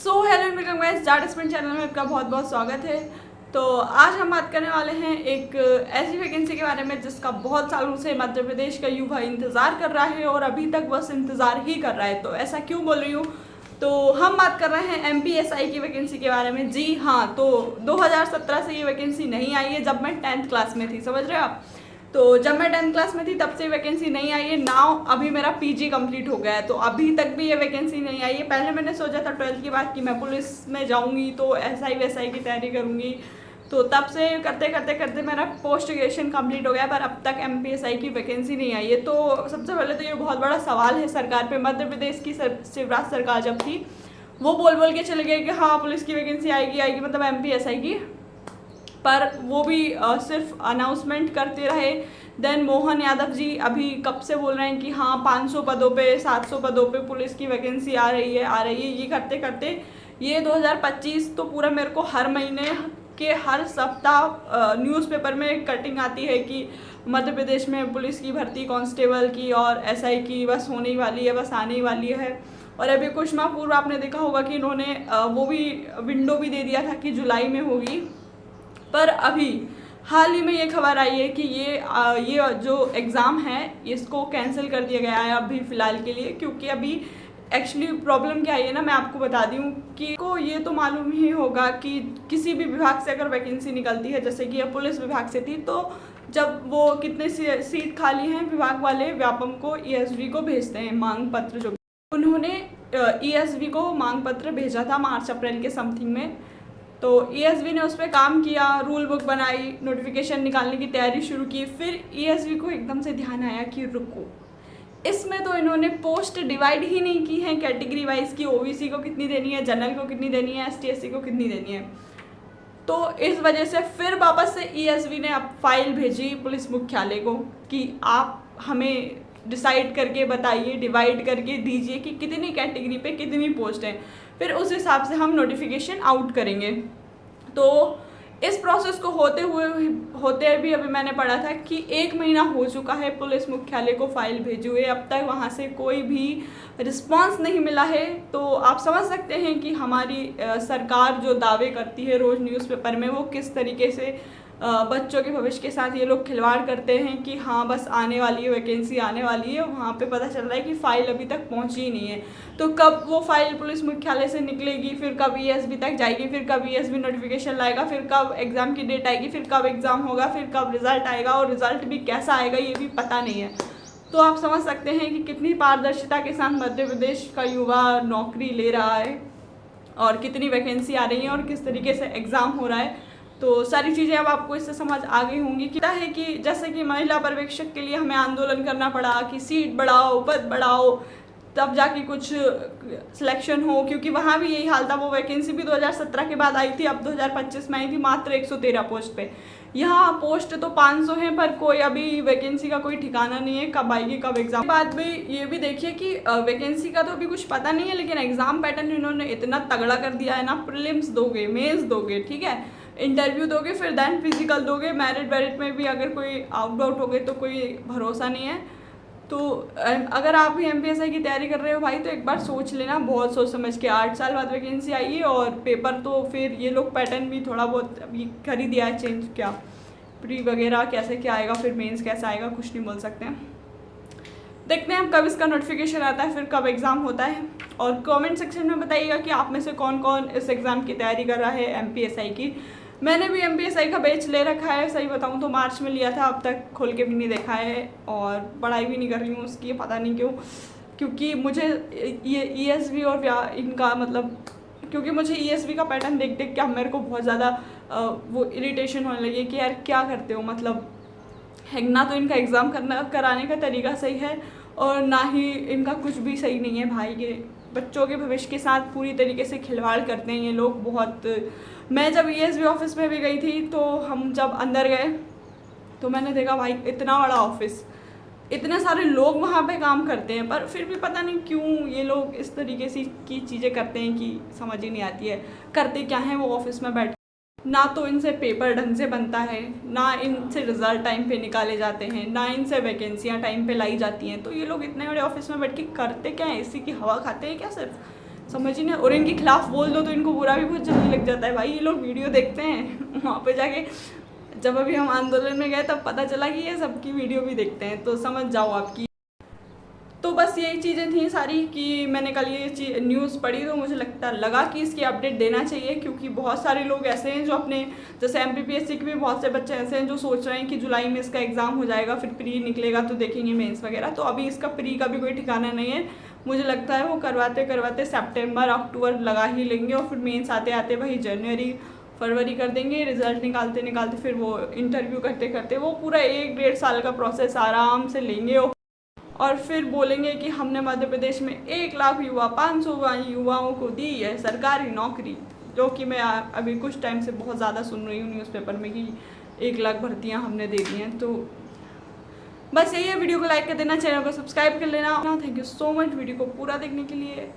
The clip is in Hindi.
Hello and welcome guys, data spend channel में आपका बहुत बहुत स्वागत है। तो आज हम बात करने वाले हैं एक ऐसी वैकेंसी के बारे में जिसका बहुत सालों से मध्य प्रदेश का युवा इंतज़ार कर रहा है और अभी तक बस इंतज़ार ही कर रहा है। तो ऐसा क्यों बोल रही हूँ, तो हम बात कर रहे हैं MPSI की वैकेंसी के बारे में। जी हाँ, तो 2017 से ये वैकेंसी नहीं आई है, जब मैं 10th क्लास में थी, समझ रहे हो आप। तो जब मैं 10th क्लास में थी तब से वैकेंसी नहीं आई है। नाउ अभी मेरा PG कंप्लीट हो गया है, तो अभी तक भी ये वैकेंसी नहीं आई है। पहले मैंने सोचा था 12th के बाद कि मैं पुलिस में जाऊंगी तो SI वैसाई की तैयारी करूंगी, तो तब से करते करते करते मेरा पोस्ट ग्रेजुएशन कंप्लीट हो गया, पर अब तक MPSI की वैकेंसी नहीं आई है। तो सबसे पहले तो ये बहुत बड़ा सवाल है सरकार पे। मध्य प्रदेश की शिवराज सरकार जब थी वो बोल बोल के चले गए कि हाँ पुलिस की वैकेंसी आएगी आएगी, मतलब MPSI की, पर वो भी सिर्फ अनाउंसमेंट करते रहे। देन मोहन यादव जी अभी कब से बोल रहे हैं कि हाँ 500 पदों पे 700 पदों पे पुलिस की वैकेंसी आ रही है। ये करते करते ये 2025 तो पूरा मेरे को हर महीने के हर सप्ताह न्यूज़पेपर में एक कटिंग आती है कि मध्य प्रदेश में पुलिस की भर्ती कांस्टेबल की और SI की बस होने ही वाली है, बस आने ही वाली है। और अभी कुछ माह पूर्व आपने देखा होगा कि इन्होंने वो भी विंडो भी दे दिया था कि जुलाई में होगी, पर अभी हाल ही में ये खबर आई है कि ये जो एग्ज़ाम है इसको कैंसिल कर दिया गया है अभी फ़िलहाल के लिए। क्योंकि अभी एक्चुअली प्रॉब्लम क्या है ना, मैं आपको बता दी हूँ कि को ये तो मालूम ही होगा कि किसी भी विभाग से अगर वैकेंसी निकलती है, जैसे कि ये पुलिस विभाग से थी, तो जब वो कितने सीट खाली हैं विभाग वाले व्यापम को ESV को भेजते हैं मांग पत्र। जो उन्होंने ESV को मांग पत्र भेजा था मार्च अप्रैल के समथिंग में, तो ESV ने उस पर काम किया, रूल बुक बनाई, नोटिफिकेशन निकालने की तैयारी शुरू की। फिर ESV को एकदम से ध्यान आया कि रुको, इसमें तो इन्होंने पोस्ट डिवाइड ही नहीं की है कैटेगरी वाइज की OBC को कितनी देनी है, जनरल को कितनी देनी है, ST SC को कितनी देनी है। तो इस वजह से फिर वापस से ESV ने अब फाइल भेजी पुलिस मुख्यालय को कि आप हमें डिसाइड करके बताइए, डिवाइड करके दीजिए कि कितनी कैटेगरी पे कितनी पोस्ट है, फिर उस हिसाब से हम नोटिफिकेशन आउट करेंगे। तो इस प्रोसेस को होते भी अभी मैंने पढ़ा था कि 1 महीना हो चुका है पुलिस मुख्यालय को फाइल भेजे हुए, अब तक वहाँ से कोई भी रिस्पांस नहीं मिला है। तो आप समझ सकते हैं कि हमारी सरकार जो दावे करती है रोज़ न्यूज़पेपर में, वो किस तरीके से बच्चों के भविष्य के साथ ये लोग खिलवाड़ करते हैं कि हाँ बस आने वाली है, वैकेंसी आने वाली है। वहाँ पे पता चल रहा है कि फ़ाइल अभी तक पहुँची ही नहीं है। तो कब वो फाइल पुलिस मुख्यालय से निकलेगी, फिर कब ESV तक जाएगी, फिर कब ESV नोटिफिकेशन लाएगा, फिर कब एग्ज़ाम की डेट आएगी, फिर कब एग्ज़ाम होगा, फिर कब रिज़ल्ट आएगा, और रिज़ल्ट भी कैसा आएगा ये भी पता नहीं है। तो आप समझ सकते हैं कि कितनी पारदर्शिता के साथ मध्य प्रदेश का युवा नौकरी ले रहा है और कितनी वैकेंसी आ रही है और किस तरीके से एग्ज़ाम हो रहा है। तो सारी चीज़ें अब आपको इससे समझ आ गई होंगी। क्या है कि जैसे कि महिला पर्यवेक्षक के लिए हमें आंदोलन करना पड़ा कि सीट बढ़ाओ, पद बढ़ाओ, तब जाके कुछ सिलेक्शन हो, क्योंकि वहाँ भी यही हाल था। वो वैकेंसी भी 2017 के बाद आई थी, अब 2025 में आई थी मात्र 113 पोस्ट पे। यहाँ पोस्ट तो 500 हैं, पर कोई अभी वैकेंसी का कोई ठिकाना नहीं है, कब आएगी कब एग्ज़ाम। बात भी ये भी देखिए कि वैकेंसी का तो अभी कुछ पता नहीं है, लेकिन एग्ज़ाम पैटर्न इन्होंने इतना तगड़ा कर दिया है ना। प्रीलिम्स दोगे, मेंस दोगे, ठीक है, इंटरव्यू दोगे, फिर दैन फिजिकल दोगे, मेरिट में भी अगर कोई आउट हो गए तो कोई भरोसा नहीं है। तो अगर आप भी MPSI की तैयारी कर रहे हो भाई, तो एक बार सोच लेना, बहुत सोच समझ के। 8 साल बाद वैकेंसी आई है और पेपर तो फिर ये लोग पैटर्न भी थोड़ा बहुत अभी कर ही दिया है चेंज। क्या प्री वगैरह कैसे क्या आएगा, फिर मेंस कैसा आएगा, कुछ नहीं बोल सकते हैं। देखते हैं कब इसका नोटिफिकेशन आता है, फिर कब एग्ज़ाम होता है। और कमेंट सेक्शन में बताइएगा कि आप में से कौन कौन इस एग्ज़ाम की तैयारी कर रहा है MPSI की। मैंने भी MPSI का बैच ले रखा है, सही बताऊं तो मार्च में लिया था, अब तक खोल के भी नहीं देखा है और पढ़ाई भी नहीं कर रही हूँ उसकी, पता नहीं क्यों। क्योंकि मुझे ये ESV और इनका मतलब, क्योंकि मुझे ESV का पैटर्न देख देख के अब मेरे को बहुत ज़्यादा वो इरिटेशन होने लगी कि यार क्या करते हो, मतलब ना तो इनका एग्ज़ाम कराने का तरीका सही है और ना ही इनका कुछ भी सही नहीं है भाई। ये बच्चों के भविष्य के साथ पूरी तरीके से खिलवाड़ करते हैं ये लोग बहुत। मैं जब ESV ऑफिस में भी गई थी, तो हम जब अंदर गए तो मैंने देखा भाई इतना बड़ा ऑफिस, इतने सारे लोग वहाँ पे काम करते हैं, पर फिर भी पता नहीं क्यों ये लोग इस तरीके से की चीज़ें करते हैं कि समझ ही नहीं आती है। करते क्या हैं वो ऑफिस में बैठ, ना तो इनसे पेपर ढंग से बनता है, ना इनसे रिज़ल्ट टाइम पे निकाले जाते हैं, ना इनसे वैकेंसियाँ टाइम पे लाई जाती हैं। तो ये लोग इतने बड़े ऑफिस में बैठ के करते क्या हैं, AC की हवा खाते हैं क्या सिर्फ? समझ ही नहीं। और इनके खिलाफ बोल दो तो इनको बुरा भी बहुत जल्दी लग जाता है। भाई ये लोग वीडियो देखते हैं वहाँ पे जाके, जब अभी हम आंदोलन में गए तब पता चला कि ये सबकी वीडियो भी देखते हैं, तो समझ जाओ आपकी। तो बस यही चीज़ें थी सारी कि मैंने कल ये न्यूज़ पढ़ी तो मुझे लगा कि इसकी अपडेट देना चाहिए, क्योंकि बहुत सारे लोग ऐसे हैं जो अपने, जैसे MPPSC के भी बहुत से बच्चे ऐसे हैं जो सोच रहे हैं कि जुलाई में इसका एग्ज़ाम हो जाएगा, फिर प्री निकलेगा तो देखेंगे मेंस वगैरह। तो अभी इसका प्री का भी कोई ठिकाना नहीं है। मुझे लगता है वो करवाते करवाते सितंबर अक्टूबर लगा ही लेंगे, और फिर मेंस आते आते वही जनवरी फरवरी कर देंगे। रिजल्ट निकालते निकालते फिर वो इंटरव्यू करते करते वो पूरा 1-1.5 साल का प्रोसेस आराम से लेंगे, और फिर बोलेंगे कि हमने मध्य प्रदेश में 1 लाख 500 युवाओं को दी है सरकारी नौकरी, जो कि मैं अभी कुछ टाइम से बहुत ज़्यादा सुन रही हूँ न्यूज़पेपर में कि 1 लाख भर्तियाँ हमने दे दी हैं। तो बस यही है, वीडियो को लाइक कर देना, चैनल को सब्सक्राइब कर लेना। Thank you so much video को पूरा देखने के लिए।